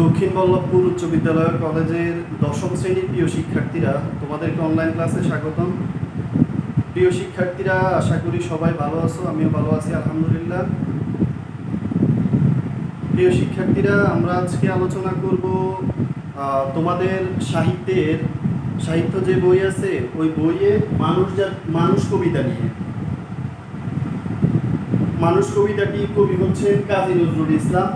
দক্ষিণ বল্লভপুর উচ্চ বিদ্যালয় কলেজের দশম শ্রেণীর প্রিয় শিক্ষার্থীরা, তোমাদেরকে অনলাইন ক্লাসে স্বাগতম। প্রিয় শিক্ষার্থীরা, আশা করি সবাই ভালো আছো, আমিও ভালো আছি আলহামদুলিল্লাহ। প্রিয় শিক্ষার্থীরা, আমরা আজকে আলোচনা করব তোমাদের সাহিত্য যে বই আছে ওই বইয়ে মানুষ কবিতা নিয়ে। মানুষ কবিতাটি কবি হচ্ছেন কাজী নজরুল ইসলাম।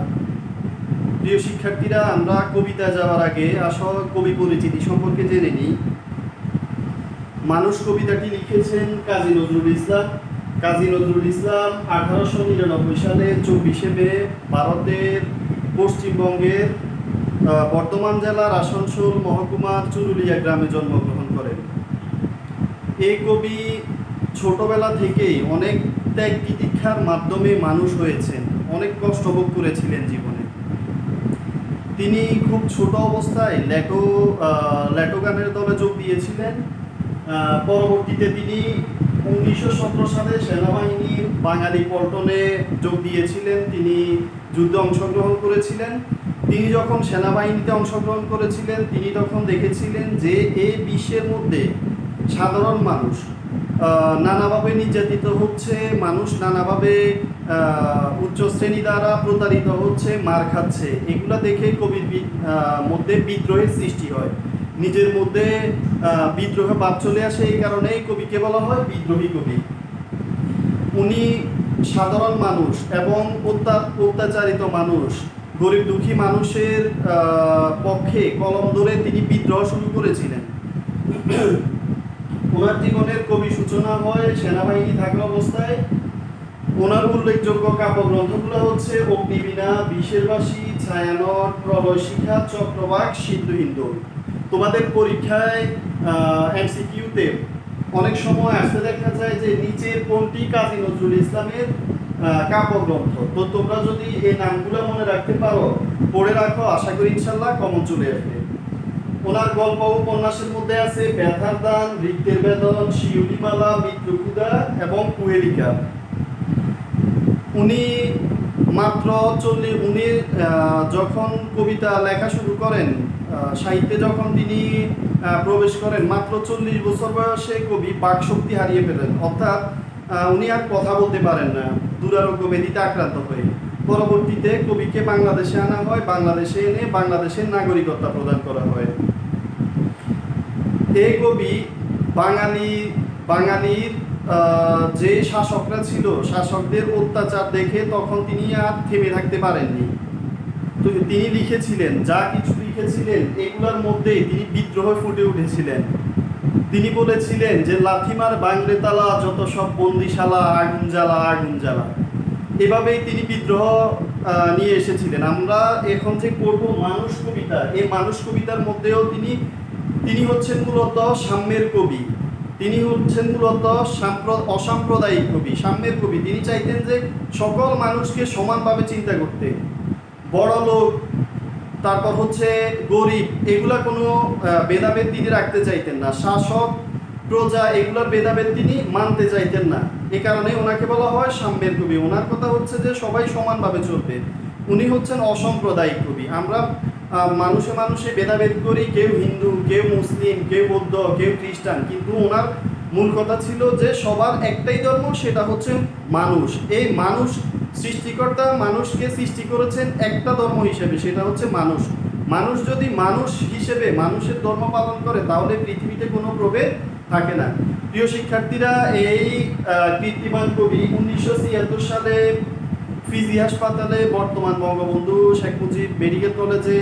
প্রিয় শিক্ষার্থীরা, আমরা কবিতা যাওয়ার আগে আসল কবি পরিচিতি সম্পর্কে জেনে নিই। মানুষ কবিতাটি লিখেছেন কাজী নজরুল ইসলাম। কাজী নজরুল ইসলাম 1899 সালে 24শে মে ভারতের পশ্চিমবঙ্গের বর্ধমান জেলার আসানসোল মহকুমার চুরুলিয়া গ্রামে জন্মগ্রহণ করেন। এই কবি ছোটবেলা থেকেই অনেক ত্যাগ তিতিক্ষার মাধ্যমে মানুষ হয়েছেন, অনেক কষ্ট ভোগ করেছিলেন জীবনে। তিনি খুব ছোট অবস্থায় ল্যাটো গানের দলে যোগ দিয়েছিলেন। পরবর্তীতে তিনি 1917 সালে সেনাবাহিনীর বাঙালি পল্টনে যোগ দিয়েছিলেন। তিনি যুদ্ধে অংশগ্রহণ করেছিলেন। তিনি যখন সেনাবাহিনীতে অংশগ্রহণ করেছিলেন, তিনি তখন দেখেছিলেন যে এই বিশ্বের মধ্যে সাধারণ মানুষ নানাভাবে নির্যাতিত হচ্ছে, মানুষ নানাভাবে উচ্চ শ্রেণী দ্বারা প্রতারিত হচ্ছে, মার খাচ্ছে। এগুলো দেখে কবির মধ্যে বিদ্রোহের সৃষ্টি হয়, নিজের মধ্যে বিদ্রোহ ভাব চলে আসে। এই কারণেই কবিকে বলা হয় বিদ্রোহী কবি। উনি সাধারণ মানুষ এবং অত্যাচারিত মানুষ, গরিব দুঃখী মানুষের পক্ষে কলম ধরে তিনি বিদ্রোহ শুরু করেছিলেন। ওনার জীবনের কবি সূচনা হয় সেনাবাহিনী থাকা অবস্থায়। ওনার উল্লেখযোগ্য কাব্যগ্রন্থগুলো হচ্ছে অগ্নিবীণা, বিষের বাসী, ছায়ানট, প্রলয় শিখা, চক্রবাক, সিন্ধু হিন্দু। তোমাদের পরীক্ষায় এমসিকিউতে অনেক সময় আসতে দেখা যায় যে নিচের কোনটি কাজী নজরুল ইসলামের কাব্যগ্রন্থ। তো তোমরা যদি এই নামগুলো মনে রাখতে পারো, পড়ে রাখো, আশা করি ইনশাল্লাহ কমন চলে আসবে। ওনার গল্প উপন্যাসের মধ্যে আছে ব্যথার দান, রিক্তের বেদন, শিউলিমালা, মৃত্যুকুদা এবং কুহেলিকা। উনি যখন কবিতা লেখা শুরু করেন, সাহিত্যে যখন তিনি প্রবেশ করেন, মাত্র 40 বছর বয়সে কবি বাকশক্তি হারিয়ে ফেলেন। অর্থাৎ উনি আর কথা বলতে পারেন না, দুরারোগ্য ব্যাধিতে আক্রান্ত হয়ে। পরবর্তীতে কবিকে বাংলাদেশে আনা হয়। বাংলাদেশে এনে বাংলাদেশের নাগরিকত্ব প্রদান করা হয়। এই কবি বাঙালির যে শাসকরা ছিল, শাসকদের অত্যাচার দেখে তখন তিনি আর থেমে থাকতে পারেননি। তো তিনি লিখেছিলেন, যা কিছু লিখেছিলেন এগুলোর মধ্যে তিনি বিদ্রোহ ফুটে উঠেছিলেন। তিনি বলেছিলেন যে লাথিমার বাংলে তালা, যত সব বন্দিশালা, আগুন জ্বালা আগুন জ্বালা। এভাবেই তিনি বিদ্রোহ নিয়ে এসেছিলেন। আমরা এখন যে করব মানুষ কবিতা, এই মানুষ কবিতার মধ্যেও তিনি হচ্ছেন মূলত সাম্যের কবি। তিনি হচ্ছেন মূলত অসাম্প্রদায়িক কবি, সাম্যের কবি। তিনি চাইতেন যে সকল মানুষকে সমানভাবে চিন্তা করতে। বড় লোক, তারপর হচ্ছে গরিব, এগুলা কোনো ভেদাভেদ তিনি রাখতে চাইতেন না। শাসক, প্রজা, এগুলোর ভেদাভেদ তিনি মানতে চাইতেন না। এ কারণে ওনাকে বলা হয় সাম্যের কবি। ওনার কথা হচ্ছে যে সবাই সমানভাবে চলবে। উনি হচ্ছেন অসাম্প্রদায়িক কবি। আমরা মানুষে ভেদাভেদ করি, কেউ হিন্দু, কেউ মুসলিম, কেউ বৌদ্ধ, কেউ খ্রিস্টান, কিন্তু ওনার মূল কথা ছিল যে সবার একটাই ধর্ম, সেটা হচ্ছে মানুষ। এই মানুষ, সৃষ্টিকর্তা মানুষকে সৃষ্টি করেছেন একটা ধর্ম হিসেবে, সেটা হচ্ছে মানুষ। মানুষ যদি মানুষ হিসেবে মানুষের ধর্ম পালন করে, তাহলে পৃথিবীতে কোনো প্রভেদ থাকে না। প্রিয় শিক্ষার্থীরা, এই কীর্তিমান কবি 1976 সালে ফিজি হাসপাতালে বর্তমান বঙ্গবন্ধু শেখ মুজিব মেডিকেল কলেজে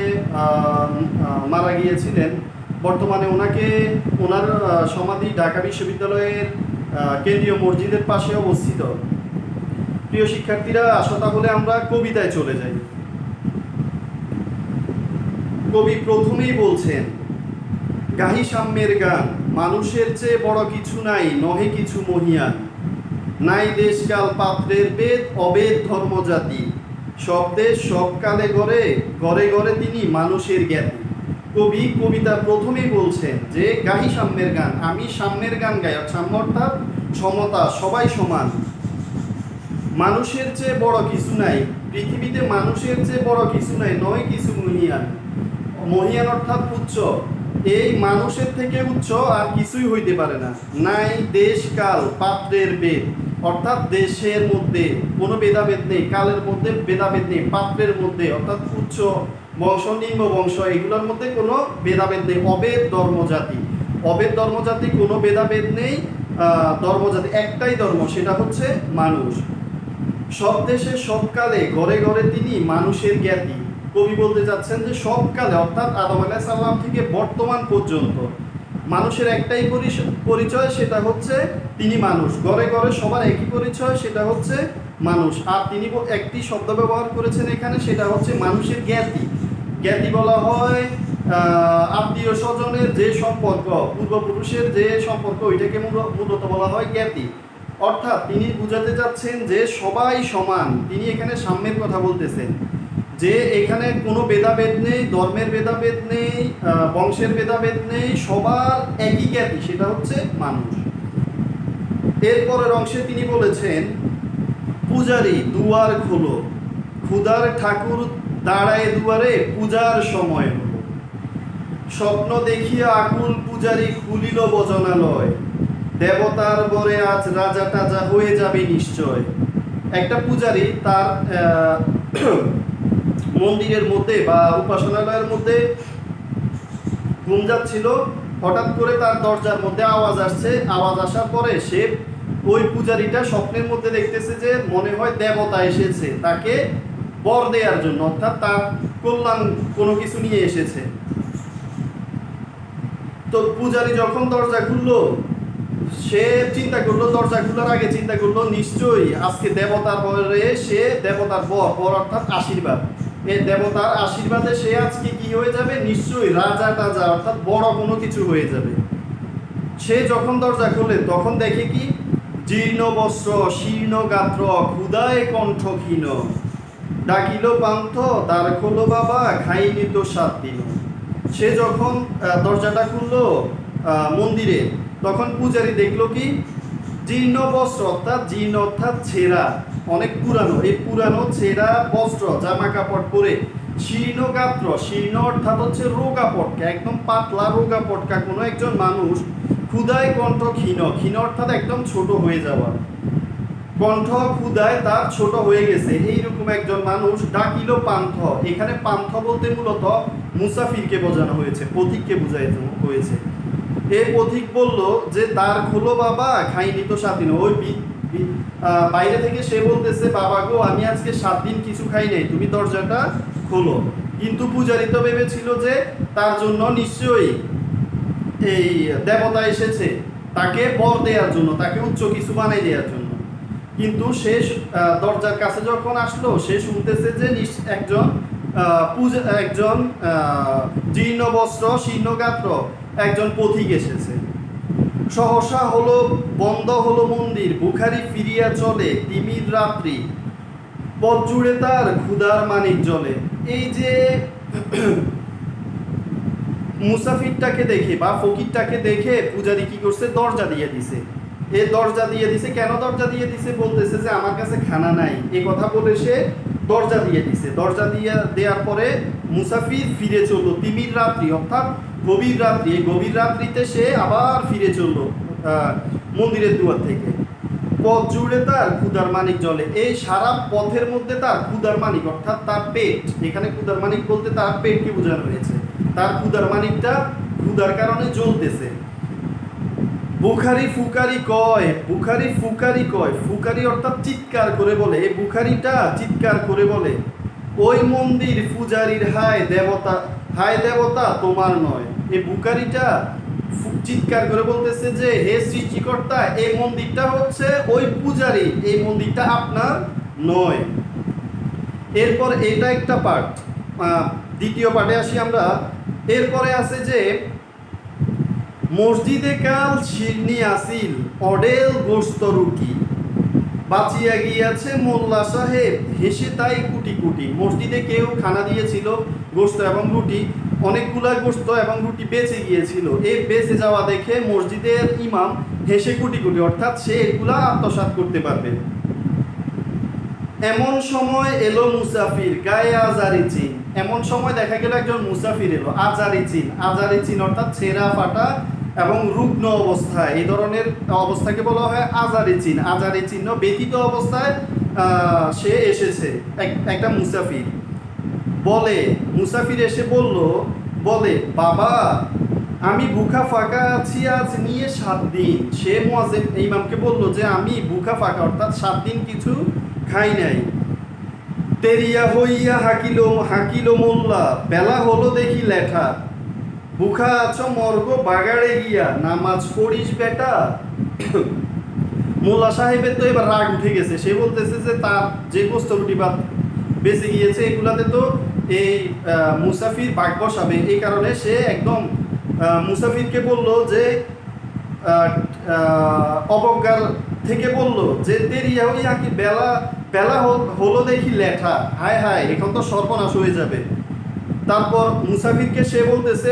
মারা গিয়েছিলেন। বর্তমানে ওনার সমাধি ঢাকা বিশ্ববিদ্যালয়ের কেন্দ্রীয় মসজিদের পাশে অবস্থিত। প্রিয় শিক্ষার্থীরা, আসো তাহলে আমরা কবিতায় চলে যাই। কবি প্রথমেই বলছেন, গাহি সাম্যের গান, মানুষের চেয়ে বড় কিছু নাই, নহে কিছু মহিয়ান। নাই দেশকাল পাত্রের বেদ, অবেদ ধর্মজাতি। সব দেশ সব কালে গড়ে, গড়ে গড়ে তিনি মানুষের জ্ঞাতি। কবি কবিতা প্রথমেই বলছেন যে গাহি সাম্যের গান, আমি সাম্যের গান গাই। সাম্য অর্থাৎ সমতা, সবাই সমান, মানুষের চেয়ে বড় কিছু নাই। পৃথিবীতে মানুষের চেয়ে বড় কিছু নাই, নয় কিছু মহিয়ান। মহিয়ান অর্থাৎ উচ্চ, এই মানুষের থেকে উচ্চ আর কিছুই হইতে পারে না। নাই দেশ কাল পাত্রের ভেদ, অর্থাৎ দেশের মধ্যে কোনো ভেদাভেদ নেই, কালের মধ্যে ভেদাভেদ নেই, পাত্রের মধ্যে অর্থাৎ উচ্চ বংশ নিম্ন বংশ এগুলোর মধ্যে কোনো ভেদাভেদ নেই। অভেদ ধর্মজাতি, অভেদ ধর্মজাতি, কোনো ভেদাভেদ নেই। ধর্মজাতি একটাই ধর্ম, সেটা হচ্ছে মানুষ। সব দেশে সবকালে ঘরে ঘরে তিনি মানুষের জ্ঞাতি। কবি বলতে যাচ্ছেন যে সবকালে অর্থাৎ আদম আলাইহিস সালাম থেকে বর্তমান পর্যন্ত মানুষের একটাই পরিচয়, সেটা হচ্ছে তিনি মানুষ। ঘরে ঘরে সবার একই পরিচয়, সেটা হচ্ছে মানুষ। আর তিনি একটি শব্দ ব্যবহার করেছেন এখানে, সেটা হচ্ছে মানুষের জ্ঞাতি। জ্ঞাতি বলা হয় আত্মীয় স্বজনের যে সম্পর্ক, পূর্বপুরুষের যে সম্পর্ক, ওইটাকে মূলত বলা হয় জ্ঞাতি। অর্থাৎ তিনি বুঝাতে যাচ্ছেন যে সবাই সমান। তিনি এখানে সাম্যের কথা বলতেছেন, যে এখানে কোনো ভেদাভেদ নেই, ধর্মের ভেদাভেদ নেই, বংশের ভেদাভেদ নেই, সবার একই জ্ঞাতি, সেটা হচ্ছে মানুষ। এরপরের অংশে তিনি বলেছেন, পূজারি দুয়ার খোলো, ক্ষুধার ঠাকুর দাঁড়ায় দুয়ারে, পূজার সময় হলো। স্বপ্ন দেখিয়া আকুল পূজারি খুলিল বচনালয়, দেবতার বরে আজ রাজা টাজা হয়ে যাবে নিশ্চয়। একটা পূজারি তার মন্দিরের মধ্যে বা উপাসনালয়ের মধ্যে ঘুম যাচ্ছিল, হঠাৎ করে তার দরজার মধ্যে আওয়াজ আসছে। আওয়াজ আসার পরে সে ওই পূজারিটা স্বপ্নের মধ্যে দেখতেছে যে মনে হয় দেবতা এসেছে তাকে বর দেওয়ার জন্য, অর্থাৎ তার কল্যাণ কোনো কিছু নিয়ে এসেছে। তো পূজারি যখন দরজা খুললো, সে চিন্তা করলো, দরজা খোলার আগে চিন্তা করলো নিশ্চয়ই আজকে দেবতার বরে, সে দেবতার বর অর্থাৎ আশীর্বাদ, এই দেবতার আশীর্বাদে সে আজকে কি হয়ে যাবে, নিশ্চয়ই রাজা টাজা অর্থাৎ বড় কোনো কিছু হয়ে যাবে। সে যখন দরজা খোলে তখন দেখে কি, জীর্ণ বস্ত্র শীর্ণ গাত্র ক্ষুধায় কণ্ঠ ক্ষীণ, ডাকিল পান্থ দ্বার খোলো বাবা, খাইনি তো 7 দিন। সে যখন দরজাটা খুললো মন্দিরে, তখন পূজারি দেখলো কি, জীর্ণ বস্ত্র অর্থাৎ জীর্ণ অর্থাৎ ছেঁড়া, অনেক পুরানো, এই পুরানো ছেঁড়া বস্ত্র জামা কাপড় পরে, শীর্ণ গাত্র, শীর্ণ অর্থাৎ হচ্ছে রোগা পটকা, একদম পাতলা রোগা পটকা কোনো একজন মানুষ, ক্ষুধায় কণ্ঠ ক্ষীণ, ক্ষীণ অর্থাৎ একদম ছোট হয়ে যাওয়া, কণ্ঠ ক্ষুধায় তার ছোট হয়ে গেছে, এইরকম একজন মানুষ। ডাকিল পান্থ, এখানে পান্থ বলতে মূলত মুসাফিরকে বোঝানো হয়েছে, পথিককে বোঝানো হয়েছে। এই পথিক বলল যে দ্বার খোলো বাবা, খাইনি তো 7 দিন। ওই বাইরে থেকে সে বলতেছে, বাবা গো আমি আজকে 7 দিন কিছু খাই নাই, তুমি দরজাটা খোলো। কিন্তু পূজারি তো ভেবেছিল যে তার জন্য নিশ্চয়ই এই দেবতা এসেছে তাকে বর দেওয়ার জন্য, তাকে উচ্চ কিছু বানাই দেওয়ার জন্য। কিন্তু সে দরজার কাছে যখন আসলো, সে শুনতেছে যে একজন জীর্ণ বস্ত্র শীর্ণ গাত্র একজন পথিক এসেছে। সহসা হলো বন্ধ হলো মন্দির, বুখারি ফিরিয়া চলে, তিমির রাত্রি পথ জুড়ে তার ক্ষুধার মানিক জলে। এই যে মুসাফিরটাকে দেখে বা ফকিরটাকে দেখে পূজারি কি করছে, দরজা দিয়ে দিছে। এই দরজা দিয়ে দিছে, কেন দরজা দিয়ে দিছে, বলতেছে যে আমার কাছে খানা নাই, এই কথা বলে সে দরজা দিয়ে দিছে। দরজা দিয়ে দেওয়ার পরে মুসাফির ফিরে চললো, তিমির রাত্রি অর্থাৎ গভীর রাত্রি, এই গভীর রাত্রিতে সে আবার ফিরে চললো মন্দিরের দুয়ার থেকে। পথ জুড়ে তার ক্ষুধার মানিক জলে, এই সারা পথের মধ্যে তার ক্ষুধার মানিক অর্থাৎ তার পেট, এখানে ক্ষুধার মানিক বলতে তার পেটকে বোঝানো হয়েছে, তার ক্ষুধার মানিকটা ক্ষুধার কারণে জ্বলতেছে। বুখারি ফুকারি কয়, বুখারি ফুকারি কয়, ফুকারি অর্থাৎ চিৎকার করে বলে, এই বুখারিটা চিৎকার করে বলে, ওই মন্দির পূজারীর হায় দেবতা, হায় দেবতা তোমার নয়। এই বুখারিটা চিৎকার করে বলতেছে যে হে সৃষ্টিকর্তা, এই মন্দিরটা হচ্ছে ওই পূজারী, এই মন্দিরটা আপনার নয়। এরপর এটা একটা পার্ট, দ্বিতীয় পার্টে আসি আমরা। এরপরে আছে যে মসজিদে কাল শিরনি আসিল, অডেল গোস্ত রুটি, বাঁচিয়া গিয়াছে মোল্লা সাহেব, হেসে তাই কুটি কুটি। মসজিদে কেউ খানা দিয়েছিল গোস্ত এবং রুটি, অনেকগুলা গোস্ত এবং রুটি বেঁচে গিয়েছিল। এই বেঁচে যাওয়া দেখে মসজিদের ইমাম হেসে কুটি কুটি, অর্থাৎ সে এগুলা আত্মসাৎ করতে পারবে। এমন সময় এলো মুসাফির গায়ে আজারি চিন। এমন সময় দেখা গেল একজন মুসাফির এলো, আজারি চিন। আজারি চিন অর্থাৎ ছেঁড়া ফাটা এবং রুগ্ন অবস্থায়, এই ধরনের অবস্থাকে বলা হয় আজারি চিন। আজারি চিহ্ন ব্যতীত অবস্থায় সে এসেছে একটা মুসাফির। বলে মুসাফির এসে বলে বাবা আমি ভুখা ফাঁকা আছি আজ নিয়ে 7 দিন। সে মুয়াজ্জিন ইমামকে বলল যে আমি ভুখা ফাঁকা অর্থাৎ 7 দিন কিছু খাই নাই। তেরিয়া হইয়া হাকিল মোল্লা, বেলা হলো দেখি লেঠা। বুখা আছো মর্গ বাগাড়ে গিয়া, নামাজ পড়িস বেটা। মোল্লা সাহেবের তো এবার রাগ উঠে গেছে। সে বলতেছে যে তার যে গোস্ত রুটি ভাত বেঁচে গিয়েছে এগুলাতে তো এই মুসাফির ভাগ বসাবে। এই কারণে সে একদম মুসাফিরকে বলল যে অবজ্ঞার থেকে বলল যে তেরিয়া হইয়া কি বেলা হলো দেখি লেঠা। হায় হায়, এখন তো সর্বনাশ হয়ে যাবে। তারপর মুসাফিরকে সে বলতেছে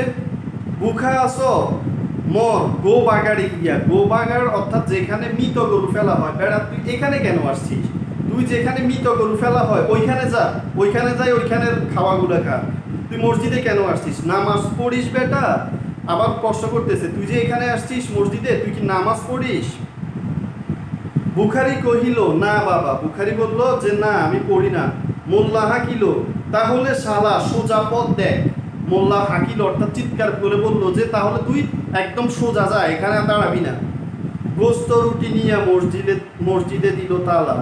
বুখা আসো মর গো বাগাড়ি গিয়া। গো বাগার অর্থাৎ যেখানে মৃত গরু ফেলা হয়। বেড়া তুই এখানে কেন আসছিস? তুই যেখানে মৃত গরু ফেলা হয় ওইখানে যা, ওইখানে যাই ওইখানের খাওয়াগুলো খা। তুই মসজিদে কেন আসছিস? নামাজ পড়িস বেটা। আবার প্রশ্ন করতেছে তুই যে এখানে আসছিস মসজিদে, তুই কি নামাজ পড়িস? বুখারী কহিল না বাবা। বুখারী বলল যে না আমি পড়ি না। মোল্লা হাকিল তাহলে শালা সোজা পথ দেখ। মোল্লা হাকিল অর্থাৎ চিৎকার করে বলল যে তাহলে তুই একদম সোজা যা, এখানে দাঁড়াবি না। গোস্ত রুটি নিয়ে মসজিদে দিল তালা।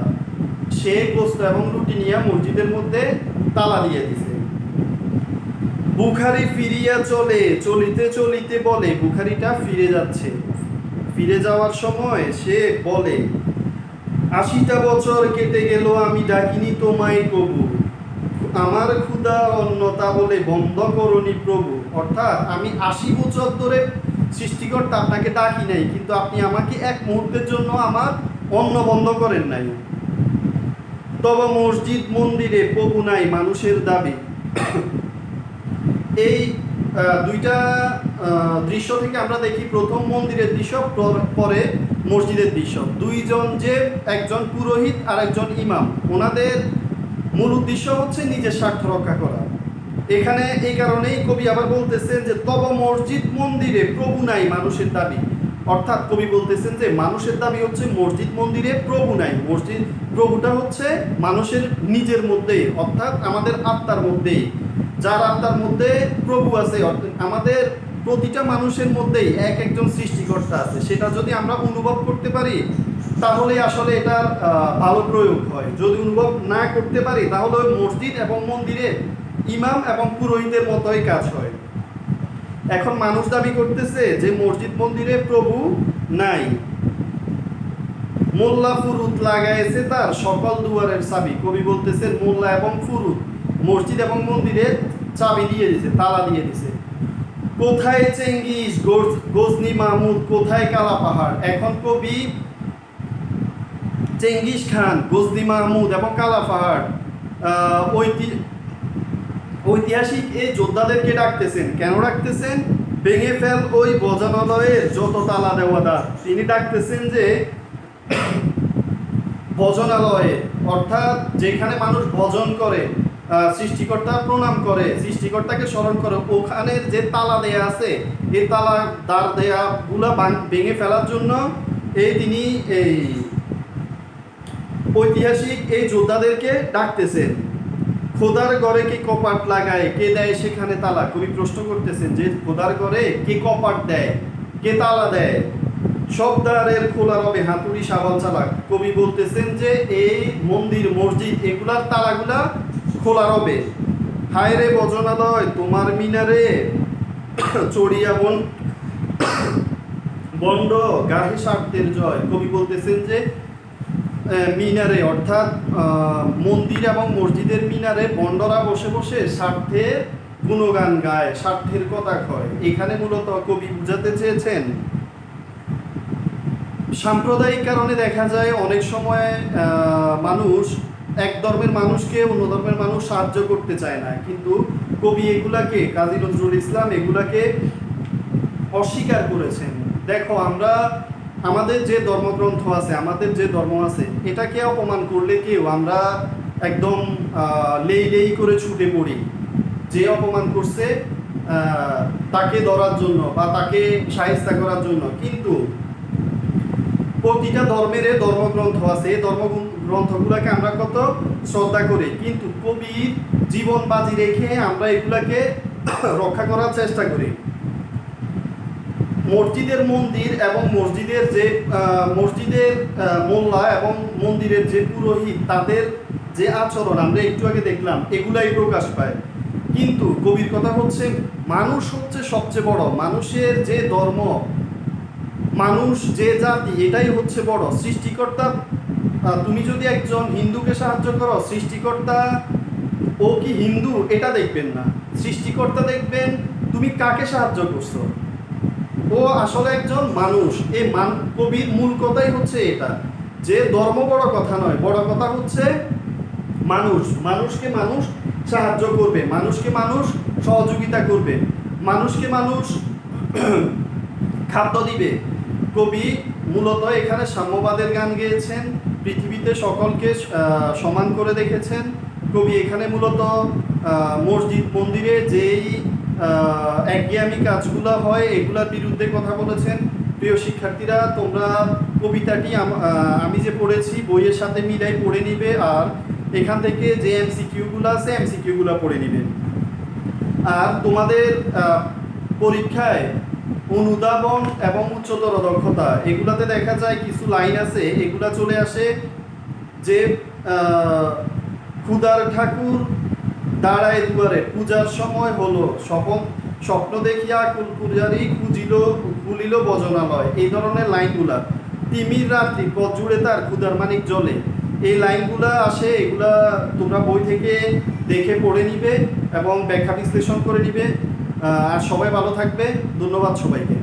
সে গোস্ত এবং রুটি নিয়ে মসজিদের মধ্যে তালা দিয়ে দিছে। বুখারী ফিরিয়া চলিতে চলিতে বলে, বুখারীটা ফিরে যাচ্ছে। ফিরে যাওয়ার সময় সে বলে 80টা বছর কেটে গেল আমি ডাকিনি তোমায় কবু, আমার ক্ষুধা অন্নতা বলে বন্ধ করনি প্রভু। অর্থাৎ আমি 80 বছর ধরে সৃষ্টিকর্তা আপনাকে ডাকি নাই, কিন্তু আপনি আমাকে এক মুহূর্তের জন্য আমার অন্ন বন্ধ করেন নাই। তবে মসজিদ মন্দিরে প্রভু নাই মানুষের দাবি। এই দুইটা দৃশ্য থেকে আমরা দেখি প্রথম মন্দিরের দৃশ্য, পরে মসজিদের দৃশ্য। দুইজন যে একজন পুরোহিত আর একজন ইমাম, ওনাদের মূল উদ্দেশ্য হচ্ছে নিজের স্বার্থ রক্ষা করা। এখানে এই কারণেই কবি আবার বলতেছেন যে তব মসজিদ মন্দিরে প্রভু নাই মানুষের দাবি। অর্থাৎ কবি বলতেছেন যে মানুষের দাবি হচ্ছে মসজিদ মন্দিরে প্রভু নাই। মসজিদ প্রভুটা হচ্ছে মানুষের নিজের মধ্যেই, অর্থাৎ আমাদের আত্মার মধ্যেই। যার আত্মার মধ্যে প্রভু আছে, আমাদের প্রতিটা মানুষের মধ্যেই এক একজন সৃষ্টিকর্তা আছে। সেটা যদি আমরা অনুভব করতে পারি তাহলে আসলে এটার ভালো প্রয়োগ হয়। যদি অনুভব না করতে পারি তাহলে ওই মসজিদ এবং মন্দিরে ইমাম এবং পুরোহিতের মতোই কাজ হয়। এখন মানুষ দাবি করতেছে যে মসজিদ মন্দিরে প্রভু নাই। মোল্লা ফুরুত লাগাইছে তার সকল দুয়ারের চাবি। কবি বলতেছেন মোল্লা এবং ফুরুত মসজিদ এবং মন্দিরে চাবি দিয়ে দিছে, তালা দিয়ে দিছে। কোথায় চেঙ্গিস গজনি মাহমুদ, কোথায় কালা পাহাড়। এখন কবি চেঙ্গিস খান, গজনি মাহমুদ এবং কালা পাহাড় ঐতিহাসিক এই যোদ্ধাদেরকে ডাকতেছেন। কেন ডাকতেছেন? ভেঙে ফেল ওই ভজনালয়ের যত তালা দেওয়াদার। তিনি ডাকতেছেন যে ভজনালয়ে, অর্থাৎ যেখানে মানুষ ভজন করে, সৃষ্টিকর্তা প্রণাম করে, সৃষ্টিকর্তাকে স্মরণ করে, ওখানের যে তালা দেয়া আছে এই তালা দ্বার দেয়া গুলা ভেঙে ফেলার জন্য তিনি এই ঐতিহাসিক এই যোদ্ধাদেরকে ডাকতেছেন। খোদার ঘরে কে কপাট লাগায়, কে দেয় সেখানে তালা। কবি প্রশ্ন করতেছেন যে খোদার ঘরে কে কপাট দেয়, কে তালা দেয়। সব দ্বারের খোলা রবে হাতুড়ি সাবাল চালাক। কবি বলতেছেন যে এই মন্দির মসজিদ এগুলার তালাগুলা খোলা রবে। হায় রে ভজনালয় তোমার মিনারে চড়িয়া বন্ড গাহে স্বার্থের জয়। কবি বলতেছেন যে মিনারে অর্থাৎ মন্দির এবং মসজিদের মিনারে বন্ডরা বসে বসে স্বার্থের গুণগান গায়, স্বার্থের কথা কয়। এখানে মূলত কবি বুঝাতে চেয়েছেন সাম্প্রদায়িক কারণে দেখা যায় অনেক সময় মানুষ এক ধর্মের মানুষকে অন্য ধর্মের মানুষ সাহায্য করতে চায় না, কিন্তু কবি এগুলাকে, কাজী নজরুল ইসলাম এগুলাকে অস্বীকার করেছেন। দেখো আমরা আমাদের যে ধর্মগ্রন্থ আছে, আমাদের যে ধর্ম আছে, এটাকে অপমান করলে কেউ আমরা একদম লেই লেই করে ছুটে পড়ি, যে অপমান করছে তাকে ধরার জন্য বা তাকে শায়েস্তা করার জন্য। কিন্তু প্রতিটা ধর্মের ধর্মগ্রন্থ আছে, এই ধর্মগ্রন্থগুলোকে আমরা কত শ্রদ্ধা করি, কিন্তু কবির জীবন বাজি রেখে আমরা এগুলাকে রক্ষা করার চেষ্টা করি। মসজিদের মন্দির এবং মসজিদের যে মসজিদের মোল্লা এবং মন্দিরের যে পুরোহিত, তাদের যে আচরণ আমরা একটু আগে দেখলাম, এগুলাই প্রকাশ পায়। কিন্তু কবির কথা হচ্ছে মানুষ হচ্ছে সবচেয়ে বড়, মানুষের যে ধর্ম, মানুষ যে জাতি, এটাই হচ্ছে বড়। সৃষ্টিকর্তা, তুমি যদি একজন হিন্দুকে সাহায্য করো, সৃষ্টিকর্তা ও কি হিন্দু এটা দেখবেন না, সৃষ্টিকর্তা দেখবেন তুমি কাকে সাহায্য করছো, ও আসলে একজন মানুষ। এই কবির মূল কথাই হচ্ছে এটা, যে ধর্ম বড় কথা নয়, বড় কথা হচ্ছে মানুষ। মানুষকে মানুষ সাহায্য করবে, মানুষকে মানুষ সহযোগিতা করবে, মানুষকে মানুষ খাদ্য দিবে। কবি মূলত এখানে সাম্যবাদের গান গেয়েছেন, পৃথিবীতে সকলকে সমান করে দেখেছেন। কবি এখানে মূলত মসজিদ মন্দিরে যেই একঘেয়ামি কাজগুলো হয় এগুলার বিরুদ্ধে কথা বলেছেন। প্রিয় শিক্ষার্থীরা, তোমরা কবিতাটি আমি যে পড়েছি বইয়ের সাথে মিলাই পড়ে নিবে, আর এখান থেকে যে এমসিকিউগুলো আছে এমসিকিউগুলো পড়ে নিবে। আর তোমাদের পরীক্ষায় অনুধাবন এবং উচ্চতর দক্ষতা, এগুলাতে দেখা যায় কিছু লাইন আছে, এগুলা চলে আসে যে ক্ষুধার ঠাকুর দাঁড়ায় দুয়ারে, পূজার সময় হলো, স্বপ্ন দেখিয়া কুলপূজারি খুলিল ভজনালয়। এই ধরনের লাইনগুলা, তিমির রাত্রি পথ জুড়ে তার ক্ষুধার মানিক জ্বলে, এই লাইনগুলা আসে। এগুলা তোমরা বই থেকে দেখে পড়ে নিবে এবং ব্যাখ্যা বিশ্লেষণ করে নিবে। আর সবাই ভালো থাকবে। ধন্যবাদ সবাইকে।